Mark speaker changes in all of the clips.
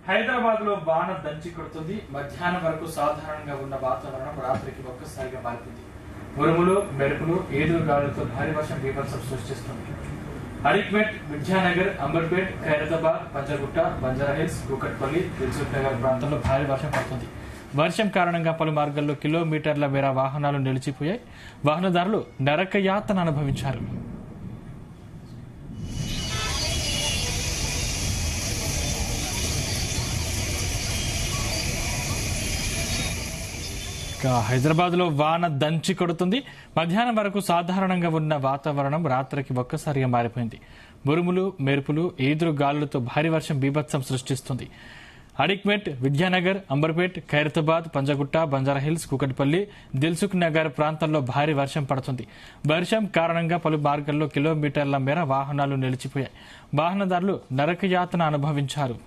Speaker 1: హైదరాబాద్ లో వాన దంచి కొడుతుంది. మధ్యాహ్నం వరకు సాధారణంగా ఉన్న వాతావరణం రాత్రికి ఒక్కసారిగా మారింది. ఉరుములు, మెరుపులు, ఈదురుగాలులతో భారీ వర్షం బీభత్సం సృష్టిస్తుంది. అడిక్మెట్, విద్యానగర్, అంబర్పేట్, ఖైరతాబాద్, పంజగుట్ట, బంజారాహిల్స్, కూకట్పల్లి, దిల్సుఖ్ నగర్ ప్రాంతాల్లో భారీ వర్షం పడుతుంది. వర్షం కారణంగా పలు మార్గాల్లో కిలోమీటర్ల మేర వాహనాలు నిలిచిపోయాయి. వాహనదారులు నరక యాతన అనుభవించారు. హైదరాబాద్ లో వాన దంచి కొడుతుంది. మధ్యాహ్నం వరకు సాధారణంగా ఉన్న వాతావరణం రాత్రికి ఒక్కసారిగా మారిపోయింది. ఉరుములు, మెరుపులు, ఈదురు గాలులతో భారీ వర్షం బీభత్సం సృష్టిస్తుంది. అడిక్మెట్, విద్యానగర్, అంబర్పేట్, ఖైరతాబాద్, పంజగుట్ట, బంజారాహిల్స్, కూకట్పల్లి, దిల్సుఖ్ నగర్ ప్రాంతాల్లో భారీ వర్షం పడుతుంది. వర్షం కారణంగా పలు మార్గాల్లో కిలోమీటర్ల మేర వాహనాలు నిలిచిపోయాయి. వాహనదారులు నరకయాతన అనుభవించారు.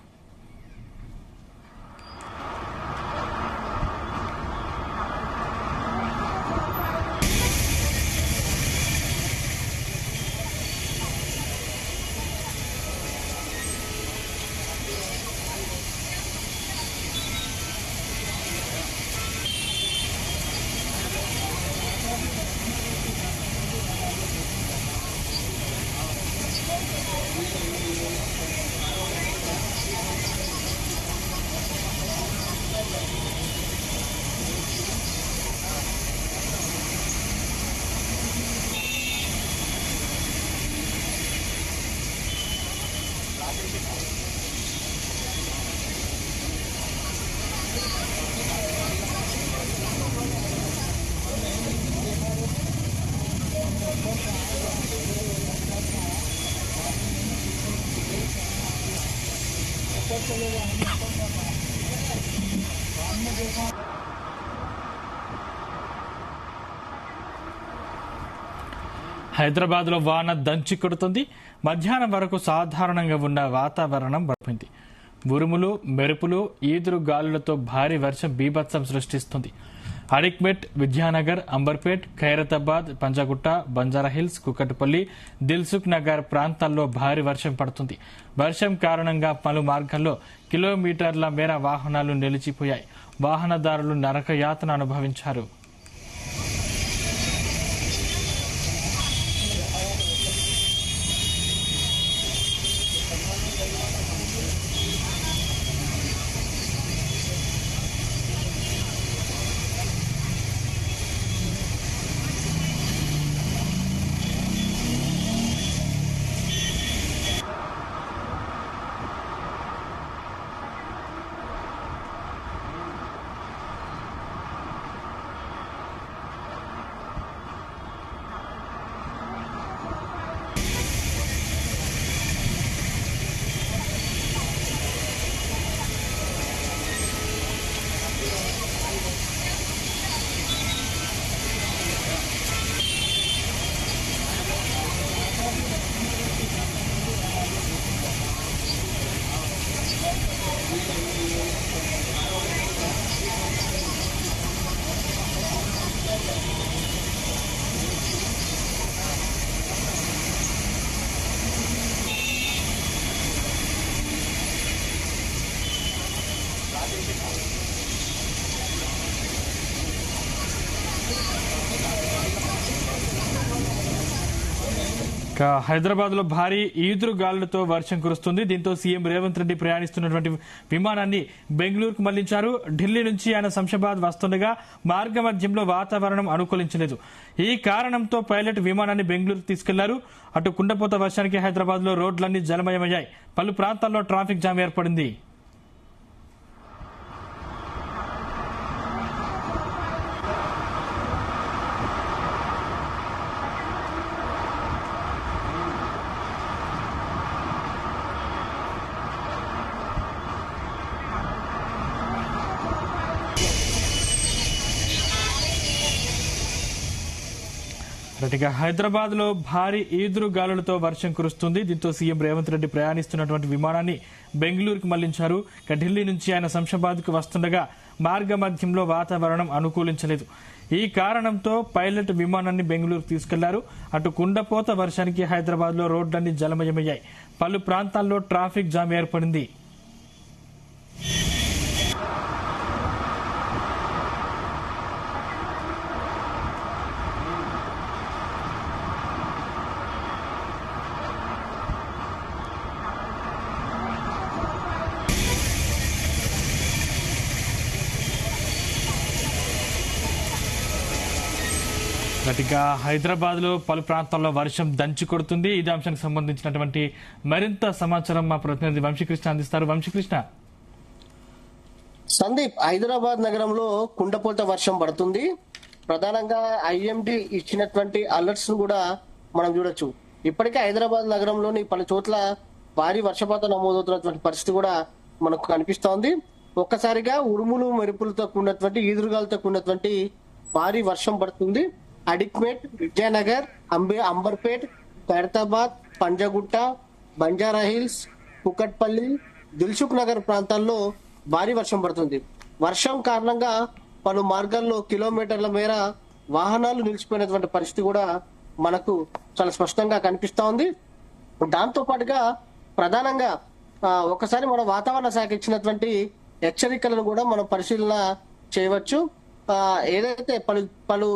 Speaker 1: హైదరాబాద్ లో వాన దంచి కొడుతుంది. మధ్యాహ్నం వరకు సాధారణంగా ఉన్న వాతావరణం పడిపోయింది. ఉరుములు, మెరుపులు, ఈదురు గాలులతో భారీ వర్షం బీభత్సం సృష్టిస్తుంది. అడిక్మెట్, విద్యానగర్, అంబర్పేట్, ఖైరతాబాద్, పంజగుట్ట, బంజారాహిల్స్, కూకట్పల్లి, దిల్సుఖ్ నగర్ ప్రాంతాల్లో భారీ వర్షం పడుతుంది. వర్షం కారణంగా పలు మార్గాల్లో కిలోమీటర్ల మేర వాహనాలు నిలిచిపోయాయి. వాహనదారులు నరకయాతన అనుభవించారు. హైదరాబాద్ లో భారీ ఈదురు గాలులతో వర్షం కురుస్తుంది. దీంతో సీఎం రేవంత్ రెడ్డి ప్రయాణిస్తున్నటువంటి విమానాన్ని బెంగళూరుకు మళ్లించారు. ఢిల్లీ నుంచి ఆయన శంషాబాద్ వస్తుండగా మార్గ మధ్యంలో వాతావరణం అనుకూలించలేదు. ఈ కారణంతో పైలట్ విమానాన్ని బెంగళూరుకు తీసుకెళ్లారు. అటు కుండపోత వర్షానికి హైదరాబాద్ లో రోడ్లన్నీ జలమయమయ్యాయి. పలు ప్రాంతాల్లో ట్రాఫిక్ జామ్ ఏర్పడింది. హైదరాబాద్ లో భారీ ఈదురు గాలులతో వర్షం కురుస్తుంది. దీంతో సీఎం రేవంత్ రెడ్డి ప్రయాణిస్తున్నటువంటి విమానాన్ని బెంగళూరుకు మళ్లించారు. ఢిల్లీ నుంచి ఆయన శంషాబాద్ కు వస్తుండగా మార్గ మధ్యంలో వాతావరణం అనుకూలించలేదు. ఈ కారణంతో పైలట్ విమానాన్ని బెంగళూరు తీసుకెళ్లారు. అటు కుండపోత వర్షానికి హైదరాబాద్ లో రోడ్లన్నీ జలమయమయ్యాయి. పలు ప్రాంతాల్లో ట్రాఫిక్ జామ్ ఏర్పడింది. గట్టిగా హైదరాబాద్ లో పలు ప్రాంతాల్లో వర్షం దంచి కొడుతుంది. ఇదే అంశానికి సంబంధించినటువంటి మరింత సమాచారం మా ప్రతినిధి వంశీకృష్ణ అందిస్తారు. వంశీకృష్ణ.
Speaker 2: సందీప్, హైదరాబాద్ నగరంలో కుండపోత వర్షం పడుతుంది. ప్రధానంగా ఐఎండీ ఇచ్చినటువంటి అలర్ట్స్ ను కూడా మనం చూడొచ్చు. ఇప్పటికే హైదరాబాద్ నగరంలోని పలు చోట్ల భారీ వర్షపాతం నమోదవుతున్నటువంటి పరిస్థితి కూడా మనకు కనిపిస్తోంది. ఒక్కసారిగా ఉరుములు మెరుపులతో కూడినటువంటి ఈదురుగాలతో కూడినటువంటి భారీ వర్షం పడుతుంది. అడిక్మేట్, విజయనగర్, అంబర్పేట్, ఖైరతాబాద్, పంజగుట్ట, బంజారా హిల్స్, కుకట్పల్లి, దిల్సుఖ్ నగర్ ప్రాంతాల్లో భారీ వర్షం పడుతుంది. వర్షం కారణంగా పలు మార్గాల్లో కిలోమీటర్ల మేర వాహనాలు నిలిచిపోయినటువంటి పరిస్థితి కూడా మనకు చాలా స్పష్టంగా కనిపిస్తా ఉంది. దాంతో పాటుగా ప్రధానంగా ఒకసారి మన వాతావరణ శాఖ ఇచ్చినటువంటి హెచ్చరికలను కూడా మనం పరిశీలన చేయవచ్చు. ఏదైతే పలు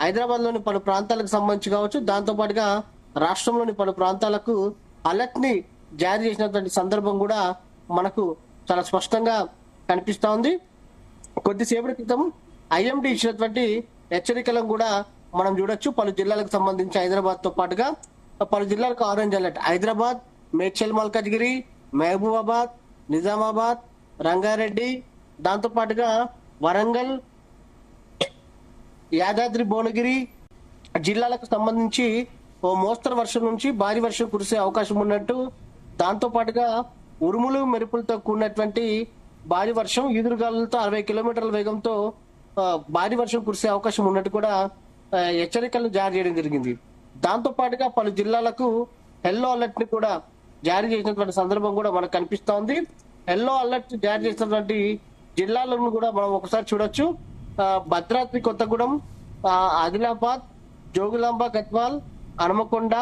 Speaker 2: హైదరాబాద్ లోని పలు ప్రాంతాలకు సంబంధించి కావచ్చు, దాంతో పాటుగా రాష్ట్రంలోని పలు ప్రాంతాలకు అలర్ట్ ని జారీ చేసినటువంటి సందర్భం కూడా మనకు చాలా స్పష్టంగా కనిపిస్తా ఉంది. కొద్దిసేపటి క్రితం ఐఎండీ ఇచ్చినటువంటి హెచ్చరికలను కూడా మనం చూడొచ్చు. పలు జిల్లాలకు సంబంధించి హైదరాబాద్ తో పాటుగా పలు జిల్లాలకు ఆరెంజ్ అలర్ట్. హైదరాబాద్, మేడ్చల్ మల్కాజ్గిరి, మహబూబాబాద్, నిజామాబాద్, రంగారెడ్డి, దాంతో పాటుగా వరంగల్, యాదాద్రి భువనగిరి జిల్లాలకు సంబంధించి ఓ మోస్తరు వర్షం నుంచి భారీ వర్షం కురిసే అవకాశం ఉన్నట్టు, దాంతో పాటుగా ఉరుములు మెరుపులతో కూడినటువంటి భారీ వర్షం, ఈదురుగాలులతో 60 కిలోమీటర్ల వేగంతో భారీ వర్షం కురిసే అవకాశం ఉన్నట్టు కూడా హెచ్చరికలను జారీ చేయడం జరిగింది. దాంతో పాటుగా పలు జిల్లాలకు ఎల్లో అలర్ట్ ని కూడా జారీ చేసినటువంటి సందర్భం కూడా మనకు కనిపిస్తా ఉంది. ఎల్లో అలర్ట్ జారీ చేసినటువంటి జిల్లాలను కూడా మనం ఒకసారి చూడొచ్చు. భద్రాద్రి కొత్తగూడెం, ఆదిలాబాద్, జోగులాంబ గద్వాల్, హనుమకొండ,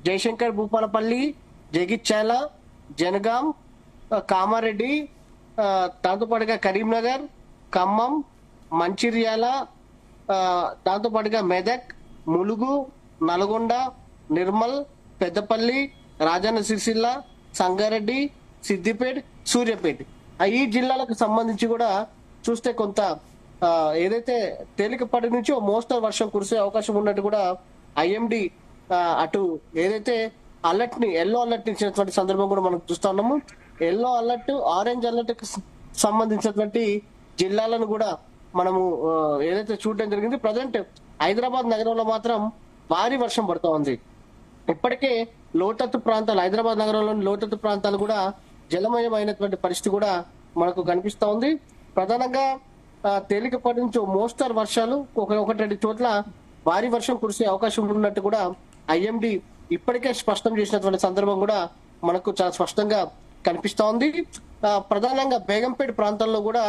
Speaker 2: జయశంకర్ భూపాలపల్లి, జగిత్యాల, జనగాం, కామారెడ్డి, దాంతోపాటుగా కరీంనగర్, ఖమ్మం, మంచిర్యాల, దాంతోపాటుగా మెదక్, ములుగు, నల్గొండ, నిర్మల్, పెద్దపల్లి, రాజన్న సిరిసిల్ల, సంగారెడ్డి, సిద్దిపేట్, సూర్యాపేట్ ఈ జిల్లాలకు సంబంధించి కూడా చూస్తే కొంత ఏదైతే తేలికపాటి నుంచి ఓ మోస్తరు వర్షం కురిసే అవకాశం ఉన్నట్టు కూడా ఐఎండీ అటు ఏదైతే అలర్ట్ ని ఎల్లో అలర్ట్ ఇచ్చినటువంటి సందర్భం కూడా మనం చూస్తా ఉన్నాము. ఎల్లో అలర్ట్, ఆరెంజ్ అలర్ట్ కి సంబంధించినటువంటి జిల్లాలను కూడా మనము ఏదైతే చూడడం జరిగింది. ప్రజెంట్ హైదరాబాద్ నగరంలో మాత్రం భారీ వర్షం పడుతూ ఉంది. ఇప్పటికే లోతట్టు ప్రాంతాలు, హైదరాబాద్ నగరంలోని లోతట్టు ప్రాంతాలు కూడా జలమయమైనటువంటి పరిస్థితి కూడా మనకు కనిపిస్తా ఉంది. ప్రధానంగా తేలికపాటి నుంచి మోస్తరు వర్షాలు, ఒకటి రెండు చోట్ల భారీ వర్షం కురిసే అవకాశం ఉన్నట్టు కూడా ఐఎండీ ఇప్పటికే స్పష్టం చేసినటువంటి సందర్భం కూడా మనకు చాలా స్పష్టంగా కనిపిస్తా ఉంది. ప్రధానంగా బేగంపేట ప్రాంతాల్లో కూడా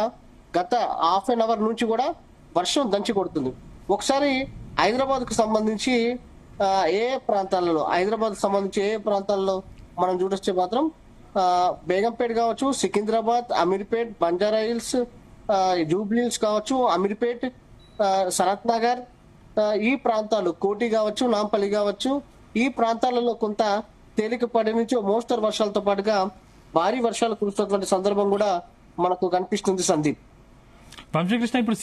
Speaker 2: గత హాఫ్ అన్ అవర్ నుంచి కూడా వర్షం దంచి కొడుతుంది. ఒకసారి హైదరాబాద్ కు సంబంధించి హైదరాబాద్ సంబంధించి ఏ ప్రాంతాల్లో మనం చూడొస్తే మాత్రం బేగంపేట కావచ్చు, Secunderabad, Ameerpet, Banjara hills, Jubilee hills కావచ్చు, అమీర్పేట్, సనత్ నగర్, ఈ ప్రాంతాలు, కోటి కావచ్చు, నాంపల్లి కావచ్చు, ఈ ప్రాంతాలలో కొంత తేలికపాటి నుంచి మోస్తరు వర్షాలతో పాటుగా భారీ వర్షాలు కురుస్తున్నటువంటి సందర్భం కూడా మనకు కనిపిస్తుంది. సందీప్.
Speaker 1: వంశీకృష్ణ, ఇప్పుడు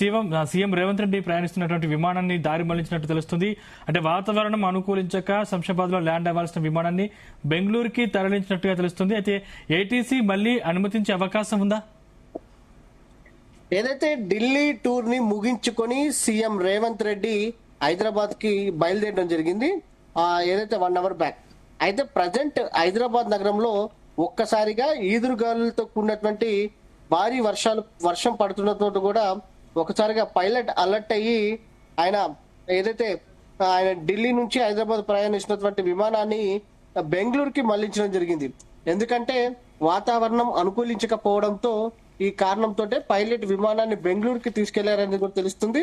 Speaker 1: సీఎం రేవంత్ రెడ్డి ప్రయాణిస్తున్నటువంటి విమానాన్ని దారి మళ్లించినట్టు తెలుస్తుంది. అంటే వాతావరణం అనుకూలించక శంషాబాద్ లో ల్యాండ్ అవ్వాల్సిన విమానాన్ని బెంగళూరుకి తరలించినట్టుగా తెలుస్తుంది. అయితే ఏటీసీ మళ్లీ అనుమతించే అవకాశం ఉందా?
Speaker 2: ఏదైతే ఢిల్లీ టూర్ ని ముగించుకొని సీఎం రేవంత్ రెడ్డి హైదరాబాద్ కి బయలుదేరడం జరిగింది ఏదైతే 1 అవర్ బ్యాక్. అయితే ప్రజెంట్ హైదరాబాద్ నగరంలో ఒక్కసారిగా ఈదురుగాలులతో కూడినటువంటి భారీ వర్షం పడుతున్నతో కూడా ఒకసారిగా పైలట్ అలర్ట్ అయ్యి ఆయన ఢిల్లీ నుంచి హైదరాబాద్ ప్రయాణించినటువంటి విమానాన్ని బెంగళూరుకి మళ్లించడం జరిగింది. ఎందుకంటే వాతావరణం అనుకూలించకపోవడంతో ఈ కారణంతో పైలట్ విమానాన్ని బెంగళూరుకి తీసుకెళ్లారని కూడా తెలుస్తుంది.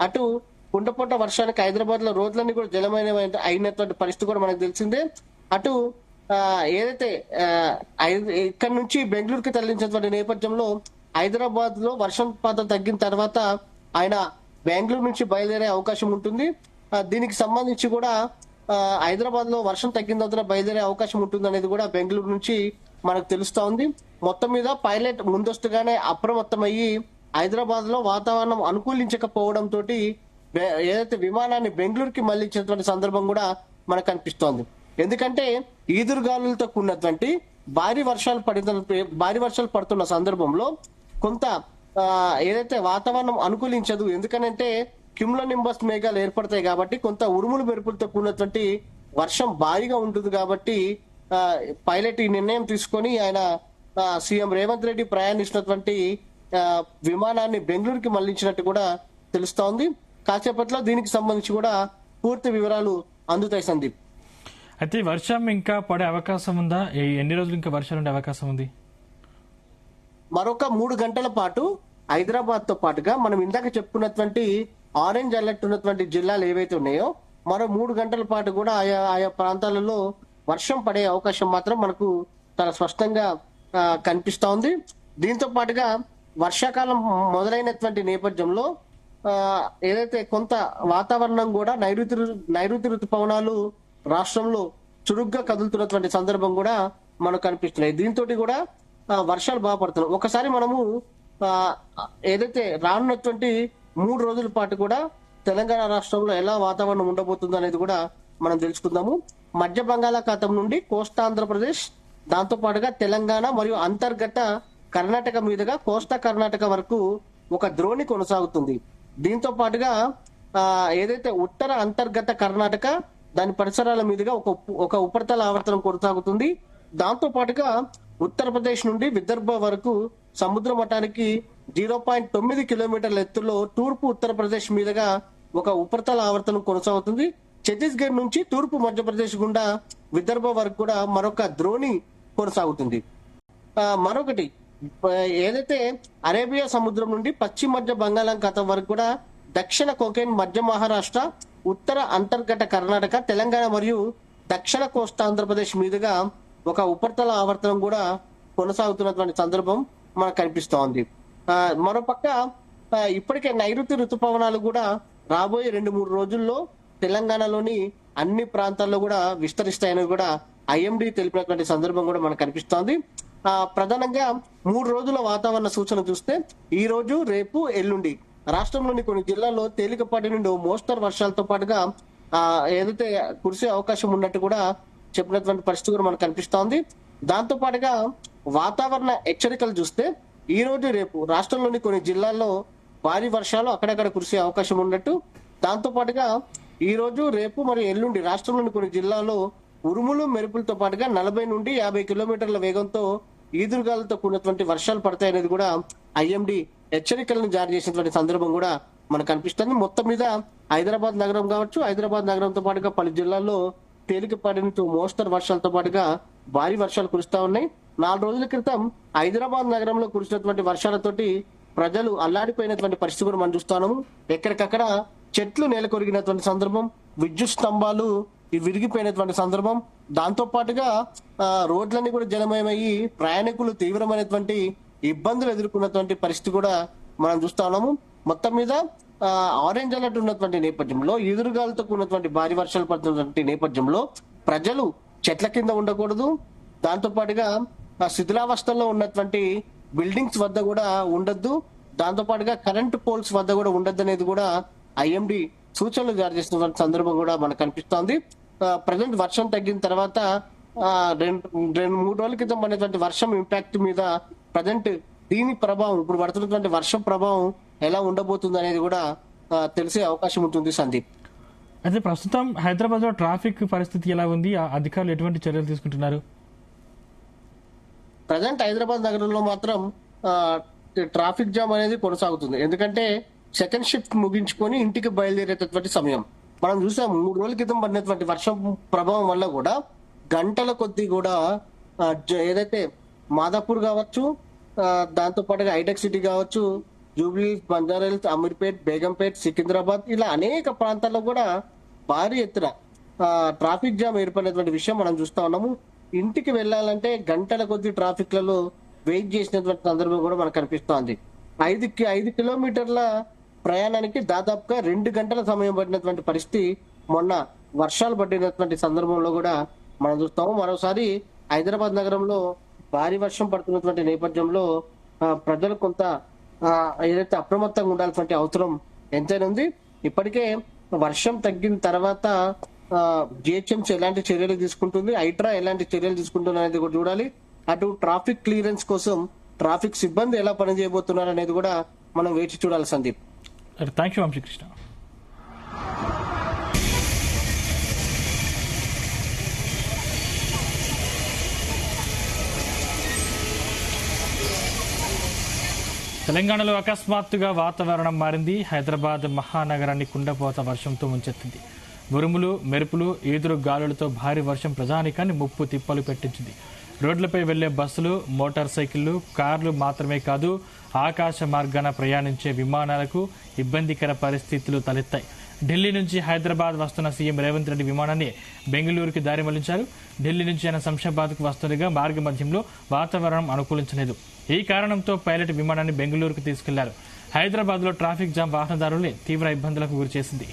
Speaker 2: అటు కుండపోట వర్షానికి హైదరాబాద్ లో రోడ్లన్నీ కూడా జలమైన అయినటువంటి పరిస్థితి కూడా మనకు తెలిసిందే. అటు ఏదైతే ఇక్కడ నుంచి బెంగళూరుకి తరలించినటువంటి నేపథ్యంలో హైదరాబాద్ లో వర్షపాతం తగ్గిన తర్వాత ఆయన బెంగళూరు నుంచి బయలుదేరే అవకాశం ఉంటుంది. దీనికి సంబంధించి కూడా హైదరాబాద్ లో వర్షం తగ్గిన తర్వాత బయలుదేరే అవకాశం ఉంటుంది అనేది కూడా బెంగళూరు నుంచి మనకు తెలుస్తా ఉంది. మొత్తం మీద పైలట్ ముందస్తుగానే అప్రమత్తమయ్యి హైదరాబాద్ లో వాతావరణం అనుకూలించకపోవడం తోటి ఏదైతే విమానాన్ని బెంగళూరుకి మళ్లించినటువంటి సందర్భం కూడా మనకు కనిపిస్తోంది. ఎందుకంటే ఈదురుగాలులతో కూడినటువంటి భారీ వర్షాలు పడుతున్న సందర్భంలో కొంత ఏదైతే వాతావరణం అనుకూలించదు. ఎందుకనంటే క్యుములోనింబస్ మేఘాలు ఏర్పడతాయి కాబట్టి కొంత ఉరుములు మెరుపులతో కూడినటువంటి వర్షం భారీగా ఉంటుంది కాబట్టి పైలట్ ఈ నిర్ణయం తీసుకొని ఆయన సీఎం రేవంత్ రెడ్డి ప్రయాణిస్తున్నటువంటి విమానాన్ని బెంగళూరుకి మళ్లించినట్టు కూడా తెలుస్తోంది. కాసేపట్లో దీనికి సంబంధించి కూడా పూర్తి వివరాలు అందుతాయి సందీప్.
Speaker 1: అయితే వర్షం ఇంకా పడే అవకాశం ఉందా? ఎన్ని రోజులు ఇంకా వర్షాలు ఉండే అవకాశం ఉంది?
Speaker 2: మరొక 3 గంటల పాటు హైదరాబాద్ తో పాటుగా మనం ఇందాక చెప్పుకున్నటువంటి ఆరెంజ్ అలర్ట్ ఉన్నటువంటి జిల్లాలు ఏవైతే ఉన్నాయో మరో 3 గంటల పాటు కూడా ఆయా ప్రాంతాలలో వర్షం పడే అవకాశం మాత్రం మనకు చాలా స్పష్టంగా కనిపిస్తా ఉంది. దీంతో పాటుగా వర్షాకాలం మొదలైనటువంటి నేపథ్యంలో ఏదైతే కొంత వాతావరణం కూడా నైరుతి ఋతుపవనాలు రాష్ట్రంలో చురుగ్గా కదులుతున్నటువంటి సందర్భం కూడా మనకు కనిపిస్తున్నాయి. దీంతో కూడా వర్షాలు బాగా పడుతున్నాయి. ఒకసారి మనము ఏదైతే రానున్నటువంటి 3 రోజుల పాటు కూడా తెలంగాణ రాష్ట్రంలో ఎలా వాతావరణం ఉండబోతుందో అనేది కూడా మనం తెలుసుకుందాము. మధ్య బంగాళాఖాతం నుండి కోస్తా ఆంధ్రప్రదేశ్, దాంతో పాటుగా తెలంగాణ మరియు అంతర్గత కర్ణాటక మీదుగా కోస్తా కర్ణాటక వరకు ఒక ద్రోణి కొనసాగుతుంది. దీంతో పాటుగా ఏదైతే ఉత్తర అంతర్గత కర్ణాటక దాని పరిసరాల మీదుగా ఒక ఉపరితల ఆవర్తనం కొనసాగుతుంది. దాంతో పాటుగా ఉత్తరప్రదేశ్ నుండి విదర్భ వరకు సముద్ర మట్టానికి 0.9 కిలోమీటర్ల ఎత్తులో తూర్పు ఉత్తరప్రదేశ్ మీదుగా ఒక ఉపరితల ఆవర్తనం కొనసాగుతుంది. ఛత్తీస్గఢ్ నుంచి తూర్పు మధ్యప్రదేశ్ గుండా విదర్భ వరకు కూడా మరొక ద్రోణి కొనసాగుతుంది. మరొకటి ఏదైతే అరేబియా సముద్రం నుండి పశ్చిమ మధ్య బంగాళాఖాతం వరకు కూడా దక్షిణ కోకెన్, మధ్య మహారాష్ట్ర, ఉత్తర అంతర్గత కర్ణాటక, తెలంగాణ మరియు దక్షిణ కోస్తా ఆంధ్రప్రదేశ్ మీదుగా ఒక ఉపరితల ఆవర్తనం కూడా కొనసాగుతున్నటువంటి సందర్భం మనకు కనిపిస్తోంది. మరోపక్క ఇప్పటికే నైరుతి ఋతుపవనాలు కూడా రాబోయే 2-3 రోజుల్లో తెలంగాణలోని అన్ని ప్రాంతాల్లో కూడా విస్తరిస్తాయని కూడా ఐఎండీ తెలిపినటువంటి సందర్భం కూడా మనకు కనిపిస్తోంది. ప్రధానంగా 3 రోజుల వాతావరణ సూచన చూస్తే ఈ రోజు, రేపు, ఎల్లుండి రాష్ట్రంలోని కొన్ని జిల్లాల్లో తేలికపాటి నుండి మోస్తరు వర్షాలతో పాటుగా ఏదైతే కురిసే అవకాశం ఉన్నట్టు కూడా చెప్పినటువంటి పరిస్థితి కూడా మనకు కనిపిస్తోంది. దాంతో పాటుగా వాతావరణ హెచ్చరికలు చూస్తే ఈ రోజు, రేపు రాష్ట్రంలోని కొన్ని జిల్లాల్లో భారీ వర్షాలు అక్కడక్కడ కురిసే అవకాశం ఉన్నట్టు, దాంతో పాటుగా ఈ రోజు, రేపు మరియు ఎల్లుండి రాష్ట్రంలోని కొన్ని జిల్లాల్లో ఉరుములు మెరుపులతో పాటుగా 40 నుండి 50 కిలోమీటర్ల వేగంతో ఈదురుగాలతో కూడినటువంటి వర్షాలు పడతాయనేది కూడా ఐఎండీ హెచ్చరికలను జారీ చేసినటువంటి సందర్భం కూడా మనకు కనిపిస్తుంది. మొత్తం మీద హైదరాబాద్ నగరం కావచ్చు, హైదరాబాద్ నగరంతో పాటుగా పలు జిల్లాల్లో తేలికపాటి నుంచి మోస్తరు వర్షాలతో పాటుగా భారీ వర్షాలు కురుస్తా ఉన్నాయి. 4 రోజుల క్రితం హైదరాబాద్ నగరంలో కురిసినటువంటి వర్షాలతోటి ప్రజలు అల్లాడిపోయినటువంటి పరిస్థితి కూడా మనం చూస్తున్నాము. ఎక్కడికక్కడ చెట్లు నేలకొరిగినటువంటి సందర్భం, విద్యుత్ స్తంభాలు విరిగిపోయినటువంటి సందర్భం, దాంతో పాటుగా రోడ్లన్నీ కూడా జలమయమయ్యి ప్రయాణికులు తీవ్రమైనటువంటి ఇబ్బందులు ఎదుర్కొన్నటువంటి పరిస్థితి కూడా మనం చూస్తా ఉన్నాము. మొత్తం మీద ఆరెంజ్ అలర్ట్ ఉన్నటువంటి నేపథ్యంలో, ఎదురుగాలతో కూడినటువంటి భారీ వర్షాలు పడుతున్నటువంటి నేపథ్యంలో ప్రజలు చెట్ల కింద ఉండకూడదు. దాంతో పాటుగా శిథిలావస్థల్లో ఉన్నటువంటి బిల్డింగ్స్ వద్ద కూడా ఉండొద్దు. దాంతో పాటుగా కరెంట్ పోల్స్ వద్ద కూడా ఉండొద్దు అనేది కూడా ఐఎండీ సూచనలు జారీ చేస్తున్న సందర్భం కూడా మనకు కనిపిస్తోంది. ప్రజెంట్ వర్షం తగ్గిన తర్వాత 2-3 రోజుల క్రితం పడినటువంటి వర్షం ఇంపాక్ట్ మీద ప్రజెంట్ దీని ప్రభావం, ఇప్పుడు పడుతున్నటువంటి వర్షం ప్రభావం ఎలా ఉండబోతుంది అనేది కూడా తెలిసే అవకాశం ఉంటుంది సందీప్.
Speaker 1: అయితే ప్రస్తుతం హైదరాబాద్ లో ట్రాఫిక్ పరిస్థితి ఎలా ఉంది? అధికారులు ఎటువంటి చర్యలు తీసుకుంటున్నారు?
Speaker 2: ప్రజెంట్ హైదరాబాద్ నగరంలో మాత్రం ట్రాఫిక్ జామ్ అనేది కొనసాగుతుంది. ఎందుకంటే సెకండ్ షిఫ్ట్ ముగించుకొని ఇంటికి బయలుదేరేటటువంటి సమయం మనం చూసాం. 3 రోజుల క్రితం పడినటువంటి వర్షం ప్రభావం వల్ల కూడా గంటల కొద్దీ కూడా ఏదైతే మాదాపూర్ కావచ్చు, దాంతో పాటుగా హైటెక్ సిటీ కావచ్చు, జూబ్లీ, బంజారాహిల్స్, అమీర్పేట్, బేగంపేట్, సికింద్రాబాద్ ఇలా అనేక ప్రాంతాల్లో కూడా భారీ ఎత్తున ట్రాఫిక్ జామ్ ఏర్పడినటువంటి విషయం మనం చూస్తా ఉన్నాము. ఇంటికి వెళ్ళాలంటే గంటల కొద్ది ట్రాఫిక్లలో వెయిట్ చేసినటువంటి సందర్భం కూడా మనకు కనిపిస్తోంది. 5 కిలోమీటర్ల ప్రయాణానికి దాదాపుగా 2 గంటల సమయం పడినటువంటి పరిస్థితి మొన్న వర్షాలు పడినటువంటి సందర్భంలో కూడా మనం చూస్తాము. మరోసారి హైదరాబాద్ నగరంలో భారీ వర్షం పడుతున్నటువంటి నేపథ్యంలో ప్రజలు కొంత ఏదైతే అప్రమత్తంగా ఉండాల్సిన అవసరం ఎంతైనా ఉంది. ఇప్పటికే వర్షం తగ్గిన తర్వాత జిహెచ్ఎంసీ ఎలాంటి చర్యలు తీసుకుంటుంది, హైడ్రా ఎలాంటి చర్యలు తీసుకుంటుంది అనేది కూడా చూడాలి. అటు ట్రాఫిక్ క్లియరెన్స్ కోసం ట్రాఫిక్ సిబ్బంది ఎలా పనిచేయబోతున్నారు అనేది కూడా మనం వేచి చూడాలి సందీప్.
Speaker 1: Thank you Vamsikrishna. తెలంగాణలో అకస్మాత్తుగా వాతావరణం మారింది. హైదరాబాద్ మహానగరాన్ని కుండపోత వర్షంతో ముంచెత్తింది. ఉరుములు, మెరుపులు, ఈదురు గాలులతో భారీ వర్షం ప్రజానికాన్ని ముప్పు తిప్పలు పెట్టించింది. రోడ్లపై వెళ్లే బస్సులు, మోటార్ సైకిళ్లు, కార్లు మాత్రమే కాదు, ఆకాశ మార్గాన ప్రయాణించే విమానాలకు ఇబ్బందికర పరిస్థితులు తలెత్తాయి. ఢిల్లీ నుంచి హైదరాబాద్ వస్తున్న సీఎం రేవంత్ రెడ్డి విమానాన్ని బెంగళూరుకి దారి మళ్లించారు. ఢిల్లీ నుంచి ఆయన శంషాబాద్కు వస్తుండగా మార్గ మధ్యంలో వాతావరణం అనుకూలించలేదు. ఈ కారణంతో పైలట్ విమానాన్ని బెంగళూరుకు తీసుకెళ్లారు. హైదరాబాద్ లో ట్రాఫిక్ జామ్ వాహనదారుల్ని తీవ్ర ఇబ్బందులకు గురిచేసింది.